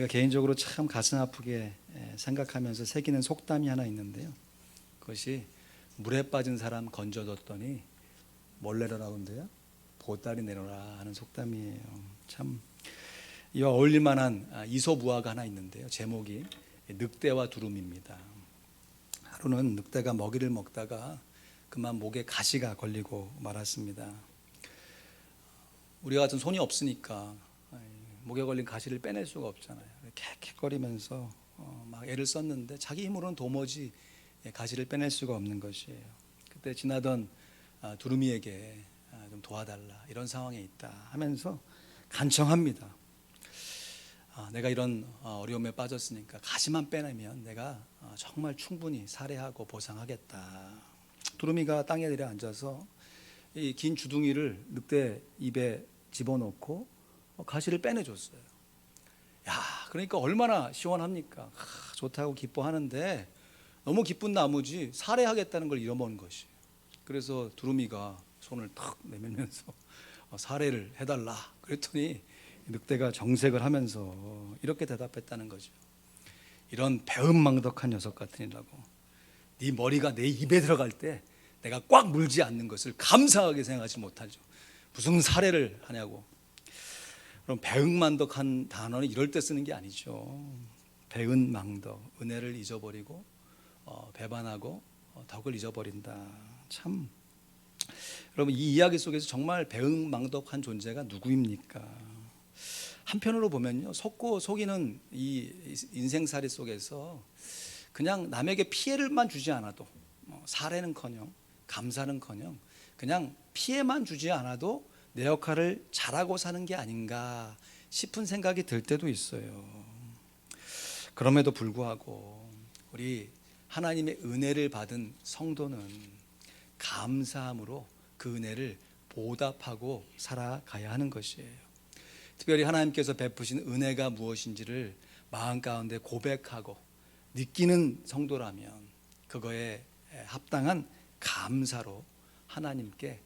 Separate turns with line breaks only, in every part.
제가 개인적으로 참 가슴 아프게 생각하면서 새기는 속담이 하나 있는데요. 그것이 물에 빠진 사람 건져뒀더니 뭘 내려라는데요? 보따리 내려라 하는 속담이에요. 참 이와 어울릴 만한 이솝우화가 하나 있는데요. 제목이 늑대와 두루미입니다. 하루는 늑대가 먹이를 먹다가 그만 목에 가시가 걸리고 말았습니다. 우리 같은 손이 없으니까 목에 걸린 가시를 빼낼 수가 없잖아요. 캑캑거리면서 막 애를 썼는데 자기 힘으로는 도무지 가시를 빼낼 수가 없는 것이에요. 그때 지나던 두루미에게 좀 도와달라, 이런 상황에 있다 하면서 간청합니다. 내가 이런 어려움에 빠졌으니까 가시만 빼내면 내가 정말 충분히 살해하고 보상하겠다. 두루미가 땅에 내려앉아서 이 긴 주둥이를 늑대 입에 집어넣고 가시를 빼내줬어요. 야, 그러니까 얼마나 시원합니까? 좋다고 기뻐하는데 너무 기쁜 나머지 살해하겠다는 걸 잃어먹은 것이. 그래서 두루미가 손을 탁 내밀면서 살해를 해달라 그랬더니 늑대가 정색을 하면서 이렇게 대답했다는 거죠. 이런 배은망덕한 녀석 같으니라고. 네 머리가 내 입에 들어갈 때 내가 꽉 물지 않는 것을 감사하게 생각하지 못하죠. 무슨 살해를 하냐고. 그럼 배은망덕한 단어는 이럴 때 쓰는 게 아니죠. 배은망덕, 은혜를 잊어버리고 배반하고 덕을 잊어버린다. 참, 여러분, 이 이야기 속에서 정말 배은망덕한 존재가 누구입니까? 한편으로 보면요, 속고 속이는 이 인생살이 속에서 그냥 남에게 피해를만 주지 않아도 살해는커녕 감사는커녕 그냥 피해만 주지 않아도 내 역할을 잘하고 사는 게 아닌가 싶은 생각이 들 때도 있어요. 그럼에도 불구하고 우리 하나님의 은혜를 받은 성도는 감사함으로 그 은혜를 보답하고 살아가야 하는 것이에요. 특별히 하나님께서 베푸신 은혜가 무엇인지를 마음 가운데 고백하고 느끼는 성도라면 그거에 합당한 감사로 하나님께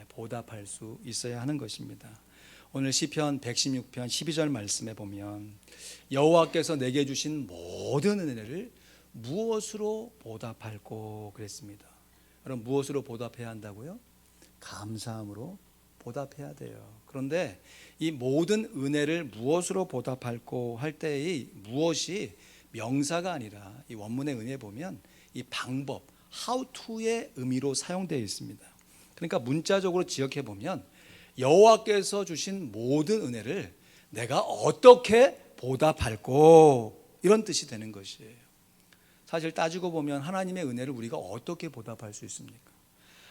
보답할 수 있어야 하는 것입니다. 오늘 시편 116편 12절 말씀에 보면 여호와께서 내게 주신 모든 은혜를 무엇으로 보답할꼬 그랬습니다. 그럼 무엇으로 보답해야 한다고요? 감사함으로 보답해야 돼요. 그런데 이 모든 은혜를 무엇으로 보답할꼬 할 때의 무엇이 명사가 아니라 이 원문의 은혜에 보면 이 방법, how to의 의미로 사용되어 있습니다. 그러니까 문자적으로 지역해 보면 여호와께서 주신 모든 은혜를 내가 어떻게 보답할꼬, 이런 뜻이 되는 것이에요. 사실 따지고 보면 하나님의 은혜를 우리가 어떻게 보답할 수 있습니까?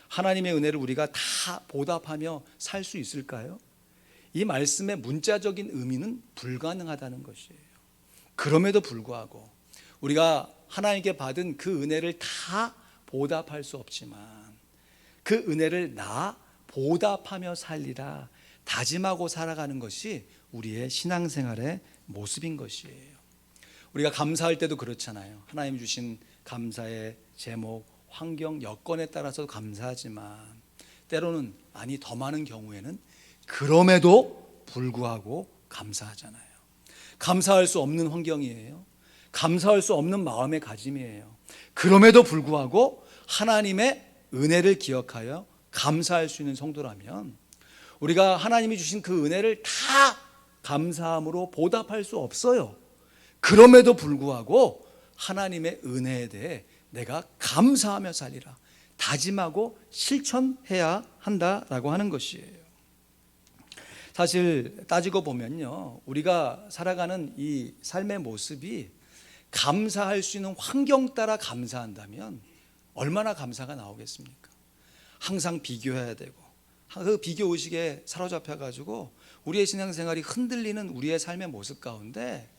하나님의 은혜를 우리가 다 보답하며 살 수 있을까요? 이 말씀의 문자적인 의미는 불가능하다는 것이에요. 그럼에도 불구하고 우리가 하나님께 받은 그 은혜를 다 보답할 수 없지만 그 은혜를 나 보답하며 살리라 다짐하고 살아가는 것이 우리의 신앙생활의 모습인 것이에요. 우리가 감사할 때도 그렇잖아요. 하나님 주신 감사의 제목, 환경, 여건에 따라서 감사하지만 때로는, 아니 더 많은 경우에는 그럼에도 불구하고 감사하잖아요. 감사할 수 없는 환경이에요. 감사할 수 없는 마음의 가짐이에요. 그럼에도 불구하고 하나님의 은혜를 기억하여 감사할 수 있는 성도라면 우리가 하나님이 주신 그 은혜를 다 감사함으로 보답할 수 없어요. 그럼에도 불구하고 하나님의 은혜에 대해 내가 감사하며 살리라 다짐하고 실천해야 한다라고 하는 것이에요. 사실 따지고 보면요, 우리가 살아가는 이 삶의 모습이 감사할 수 있는 환경 따라 감사한다면 얼마나 감사가 나오겠습니까? 항상 비교해야 되고 그 비교 의식에 사로잡혀 가지고 우리의 신앙생활이 흔들리는 우리의 삶의 모습 가운데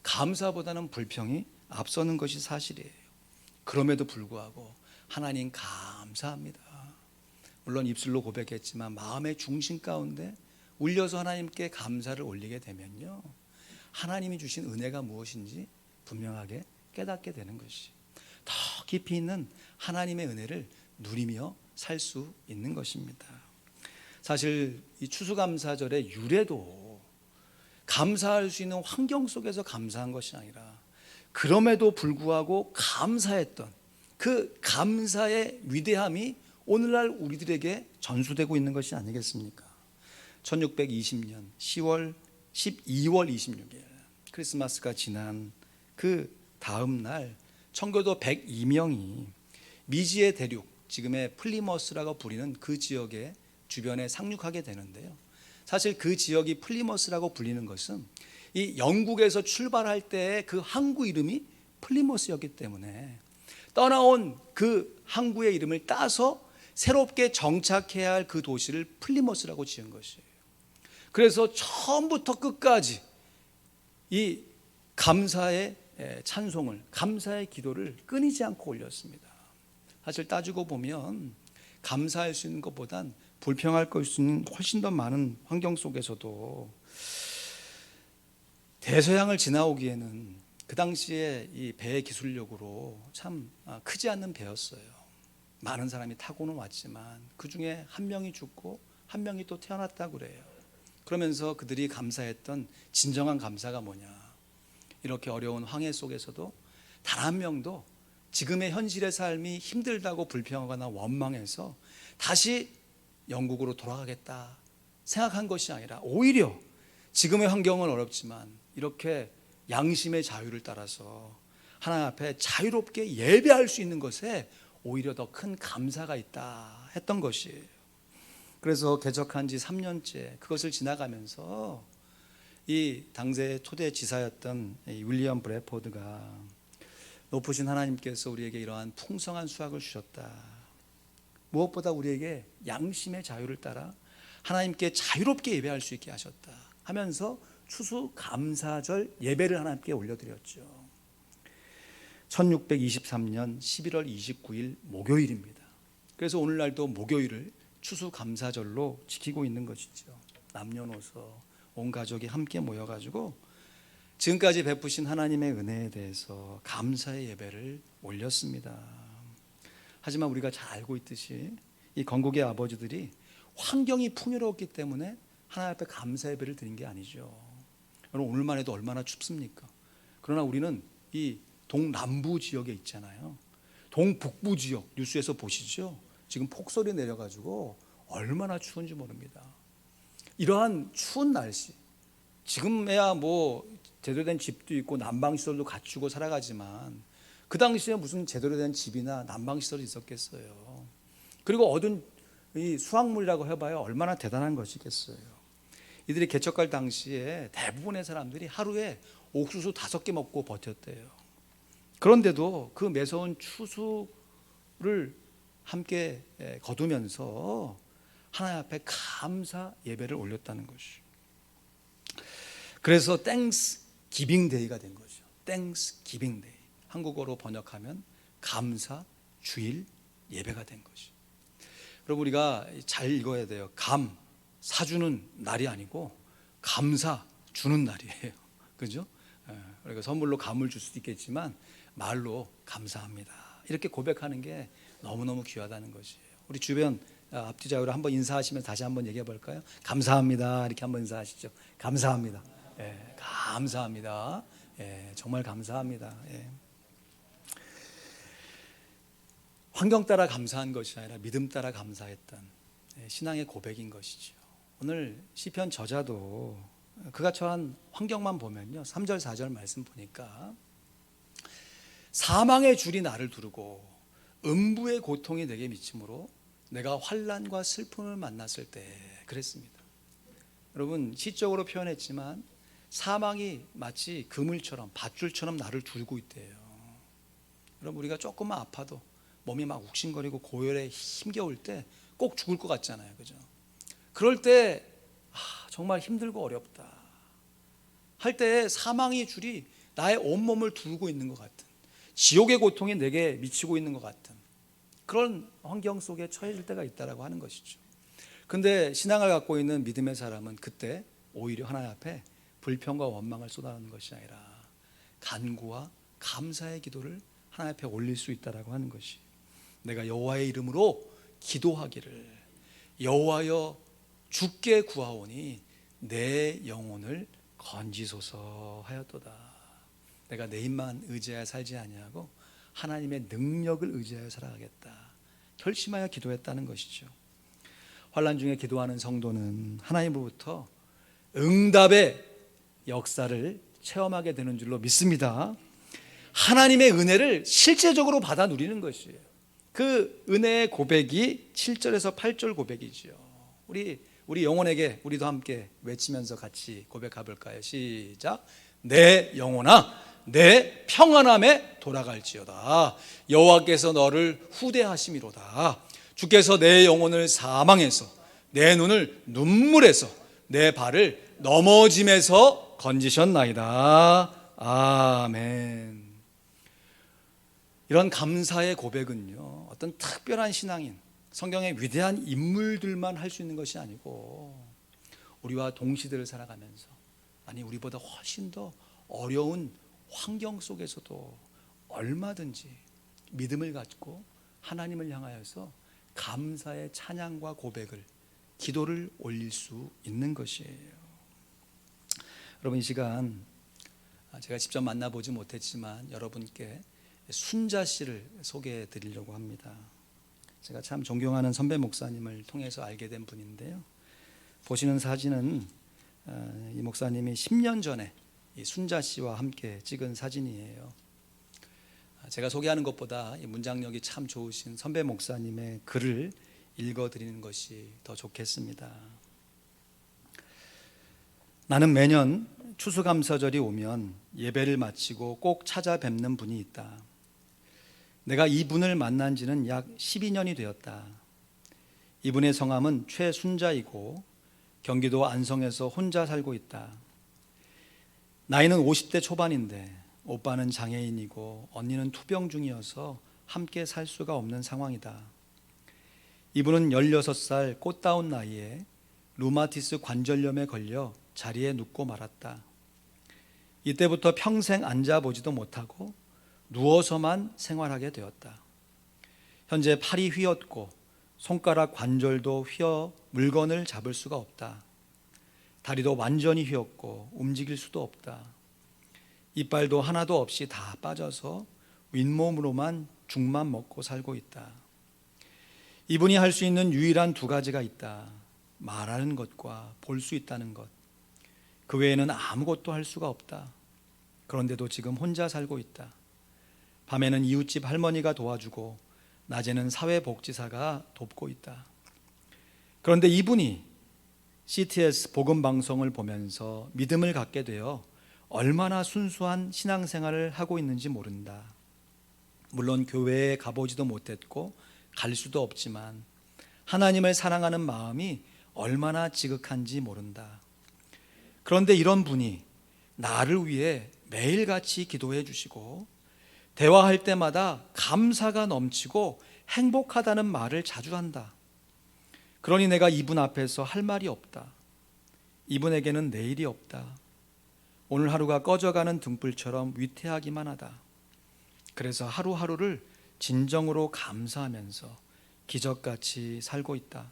감사보다는 불평이 앞서는 것이 사실이에요. 그럼에도 불구하고 하나님 감사합니다. 물론 입술로 고백했지만 마음의 중심 가운데 울려서 하나님께 감사를 올리게 되면요, 하나님이 주신 은혜가 무엇인지 분명하게 깨닫게 되는 것이 더 깊이 있는 하나님의 은혜를 누리며 살 수 있는 것입니다. 사실 이 추수감사절의 유래도 감사할 수 있는 환경 속에서 감사한 것이 아니라 그럼에도 불구하고 감사했던 그 감사의 위대함이 오늘날 우리들에게 전수되고 있는 것이 아니겠습니까? 1620년 12월 26일 크리스마스가 지난 그 다음 날 청교도 102명이 미지의 대륙, 지금의 플리머스라고 부리는 그 지역의 주변에 상륙하게 되는데요. 사실 그 지역이 플리머스라고 불리는 것은 이 영국에서 출발할 때의 그 항구 이름이 플리머스였기 때문에 떠나온 그 항구의 이름을 따서 새롭게 정착해야 할 그 도시를 플리머스라고 지은 것이에요. 그래서 처음부터 끝까지 이 감사의 찬송을, 감사의 기도를 끊이지 않고 올렸습니다. 사실 따지고 보면 감사할 수 있는 것보단 불평할 것은 훨씬 더 많은 환경 속에서도 대서양을 지나오기에는 그 당시에 이 배의 기술력으로 참 크지 않는 배였어요. 많은 사람이 타고는 왔지만 그 중에 한 명이 죽고 한 명이 또 태어났다고 그래요. 그러면서 그들이 감사했던 진정한 감사가 뭐냐, 이렇게 어려운 황해 속에서도 단 한 명도 지금의 현실의 삶이 힘들다고 불평하거나 원망해서 다시 영국으로 돌아가겠다 생각한 것이 아니라 오히려 지금의 환경은 어렵지만 이렇게 양심의 자유를 따라서 하나님 앞에 자유롭게 예배할 수 있는 것에 오히려 더 큰 감사가 있다 했던 것이에요. 그래서 개척한 지 3년째 그것을 지나가면서 이 당시의 초대 지사였던 윌리엄 브래포드가 높으신 하나님께서 우리에게 이러한 풍성한 수확을 주셨다, 무엇보다 우리에게 양심의 자유를 따라 하나님께 자유롭게 예배할 수 있게 하셨다 하면서 추수 감사절 예배를 하나님께 올려드렸죠. 1623년 11월 29일 목요일입니다. 그래서 오늘날도 목요일을 추수 감사절로 지키고 있는 것이죠. 남녀노소 온 가족이 함께 모여가지고 지금까지 베푸신 하나님의 은혜에 대해서 감사의 예배를 올렸습니다. 하지만 우리가 잘 알고 있듯이 이 건국의 아버지들이 환경이 풍요로웠기 때문에 하나님 앞에 감사 예배를 드린 게 아니죠. 여러분, 오늘만 해도 얼마나 춥습니까? 그러나 우리는 이 동남부 지역에 있잖아요. 동북부 지역 뉴스에서 보시죠. 지금 폭설이 내려가지고 얼마나 추운지 모릅니다. 이러한 추운 날씨, 지금에야 뭐 제대로 된 집도 있고 난방시설도 갖추고 살아가지만 그 당시에 무슨 제대로 된 집이나 난방시설이 있었겠어요. 그리고 얻은 이 수확물이라고 해봐야 얼마나 대단한 것이겠어요. 이들이 개척할 당시에 대부분의 사람들이 하루에 옥수수 5개 먹고 버텼대요. 그런데도 그 매서운 추수를 함께 거두면서 하나님 앞에 감사 예배를 올렸다는 것이죠. 그래서 땡스 기빙 데이가 된 거죠. 땡스 기빙 데이, 한국어로 번역하면 감사 주일 예배가 된 것이. 여러분, 우리가 잘 읽어야 돼요. 감 사주는 날이 아니고 감사 주는 날이에요. 그죠? 그러니까 선물로 감을 줄 수도 있겠지만 말로 감사합니다 이렇게 고백하는 게 너무너무 귀하다는 것이에요. 우리 주변 앞뒤 좌우로 한번 인사하시면 다시 한번 얘기해 볼까요? 감사합니다 이렇게 한번 인사하시죠. 감사합니다. 예, 감사합니다. 예, 정말 감사합니다. 예. 환경 따라 감사한 것이 아니라 믿음 따라 감사했던 신앙의 고백인 것이죠. 오늘 시편 저자도 그가 처한 환경만 보면요, 3절 4절 말씀 보니까 사망의 줄이 나를 두르고 음부의 고통이 내게 미치므로 내가 환난과 슬픔을 만났을 때 그랬습니다. 여러분, 시적으로 표현했지만 사망이 마치 그물처럼 밧줄처럼 나를 두르고 있대요. 여러분, 우리가 조금만 아파도 몸이 막 욱신거리고 고열에 힘겨울 때 꼭 죽을 것 같잖아요. 그죠? 그럴 때 정말 힘들고 어렵다 할 때 사망의 줄이 나의 온몸을 두르고 있는 것 같은, 지옥의 고통이 내게 미치고 있는 것 같은 그런 환경 속에 처해질 때가 있다라고 하는 것이죠. 그런데 신앙을 갖고 있는 믿음의 사람은 그때 오히려 하나님 앞에 불평과 원망을 쏟아내는 것이 아니라 간구와 감사의 기도를 하나님 앞에 올릴 수 있다라고 하는 것이, 내가 여호와의 이름으로 기도하기를 여호와여 주께 구하오니 내 영혼을 건지소서 하였도다. 내가 내 힘만 의지하여 살지 아니하고 하나님의 능력을 의지하여 살아가겠다 결심하여 기도했다는 것이죠. 환난 중에 기도하는 성도는 하나님으로부터 응답의 역사를 체험하게 되는 줄로 믿습니다. 하나님의 은혜를 실제적으로 받아 누리는 것이에요. 그 은혜의 고백이 7절에서 8절 고백이죠. 우리 영혼에게 우리도 함께 외치면서 같이 고백해 볼까요? 시작. 내 영혼아 내 평안함에 돌아갈지어다. 여호와께서 너를 후대하심이로다. 주께서 내 영혼을 사망에서 내 눈을 눈물에서 내 발을 넘어짐에서 건지셨나이다. 아멘. 이런 감사의 고백은요, 어떤 특별한 신앙인, 성경의 위대한 인물들만 할 수 있는 것이 아니고 우리와 동시대를 살아가면서, 아니 우리보다 훨씬 더 어려운 환경 속에서도 얼마든지 믿음을 갖고 하나님을 향하여서 감사의 찬양과 고백을, 기도를 올릴 수 있는 것이에요. 여러분, 이 시간 제가 직접 만나보지 못했지만 여러분께 순자 씨를 소개해 드리려고 합니다. 제가 참 존경하는 선배 목사님을 통해서 알게 된 분인데요. 보시는 사진은 이 목사님이 10년 전에 이 순자 씨와 함께 찍은 사진이에요. 제가 소개하는 것보다 이 문장력이 참 좋으신 선배 목사님의 글을 읽어드리는 것이 더 좋겠습니다. 나는 매년 추수감사절이 오면 예배를 마치고 꼭 찾아뵙는 분이 있다. 내가 이분을 만난 지는 약 12년이 되었다. 이분의 성함은 최순자이고 경기도 안성에서 혼자 살고 있다. 나이는 50대 초반인데 오빠는 장애인이고 언니는 투병 중이어서 함께 살 수가 없는 상황이다. 이분은 16살 꽃다운 나이에 루마티스 관절염에 걸려 자리에 눕고 말았다. 이때부터 평생 앉아보지도 못하고 누워서만 생활하게 되었다. 현재 팔이 휘었고 손가락 관절도 휘어 물건을 잡을 수가 없다. 다리도 완전히 휘었고 움직일 수도 없다. 이빨도 하나도 없이 다 빠져서 윗몸으로만 죽만 먹고 살고 있다. 이분이 할 수 있는 유일한 두 가지가 있다. 말하는 것과 볼 수 있다는 것. 그 외에는 아무것도 할 수가 없다. 그런데도 지금 혼자 살고 있다. 밤에는 이웃집 할머니가 도와주고 낮에는 사회복지사가 돕고 있다. 그런데 이분이 CTS 복음방송을 보면서 믿음을 갖게 되어 얼마나 순수한 신앙생활을 하고 있는지 모른다. 물론 교회에 가보지도 못했고 갈 수도 없지만 하나님을 사랑하는 마음이 얼마나 지극한지 모른다. 그런데 이런 분이 나를 위해 매일같이 기도해 주시고 대화할 때마다 감사가 넘치고 행복하다는 말을 자주 한다. 그러니 내가 이분 앞에서 할 말이 없다. 이분에게는 내일이 없다. 오늘 하루가 꺼져가는 등불처럼 위태하기만 하다. 그래서 하루하루를 진정으로 감사하면서 기적같이 살고 있다.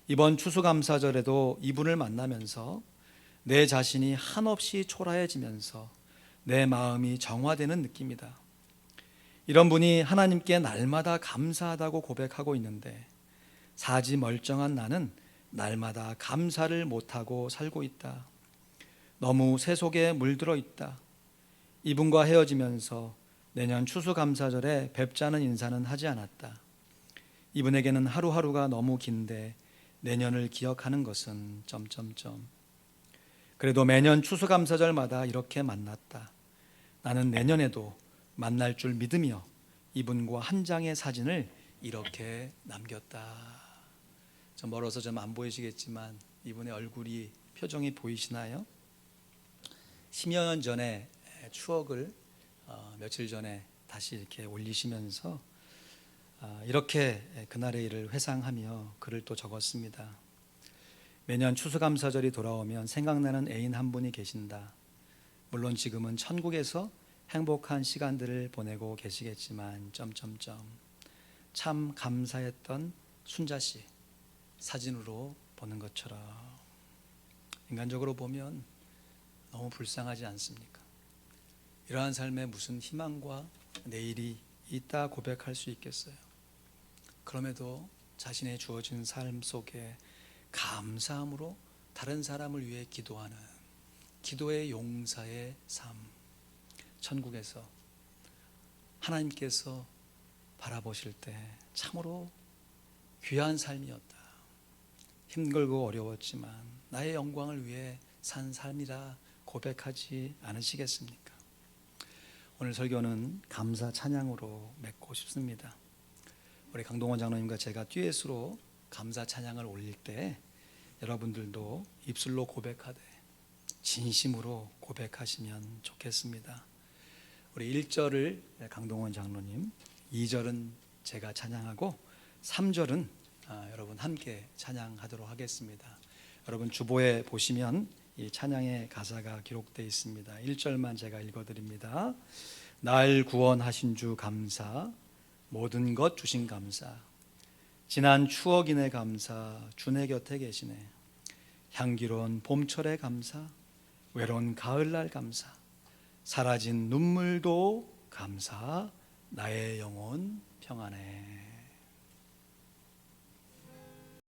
이번 추수감사절에도 이분을 만나면서 내 자신이 한없이 초라해지면서 내 마음이 정화되는 느낌이다. 이런 분이 하나님께 날마다 감사하다고 고백하고 있는데 사지 멀쩡한 나는 날마다 감사를 못하고 살고 있다. 너무 새 속에 물들어 있다. 이분과 헤어지면서 내년 추수감사절에 뵙자는 인사는 하지 않았다. 이분에게는 하루하루가 너무 긴데 내년을 기억하는 것은 점점점. 그래도 매년 추수감사절마다 이렇게 만났다. 나는 내년에도 만날 줄 믿으며 이분과 한 장의 사진을 이렇게 남겼다. 좀 멀어서 좀 안 보이시겠지만 이분의 얼굴이, 표정이 보이시나요? 10여 년 전에 추억을 며칠 전에 다시 이렇게 올리시면서 이렇게 그날의 일을 회상하며 글을 또 적었습니다. 매년 추수감사절이 돌아오면 생각나는 애인 한 분이 계신다. 물론 지금은 천국에서 행복한 시간들을 보내고 계시겠지만 참 감사했던 순자씨 사진으로 보는 것처럼. 인간적으로 보면 너무 불쌍하지 않습니까? 이러한 삶에 무슨 희망과 내일이 있다 고백할 수 있겠어요? 그럼에도 자신의 주어진 삶 속에 감사함으로 다른 사람을 위해 기도하는 기도의 용사의 삶, 천국에서 하나님께서 바라보실 때 참으로 귀한 삶이었다. 힘들고 어려웠지만 나의 영광을 위해 산 삶이라 고백하지 않으시겠습니까? 오늘 설교는 감사 찬양으로 맺고 싶습니다. 우리 강동원 장로님과 제가 듀엣으로 감사 찬양을 올릴 때 여러분들도 입술로 고백하되 진심으로 고백하시면 좋겠습니다. 우리 1절을 강동원 장로님, 2절은 제가 찬양하고 3절은 여러분 함께 찬양하도록 하겠습니다. 여러분 주보에 보시면 이 찬양의 가사가 기록되어 있습니다. 1절만 제가 읽어드립니다. 날 구원하신 주 감사, 모든 것 주신 감사, 지난 추억이네 감사, 주 내 곁에 계시네. 향기로운 봄철의 감사, 외로운 가을날 감사, 사라진 눈물도 감사, 나의 영혼 평안해.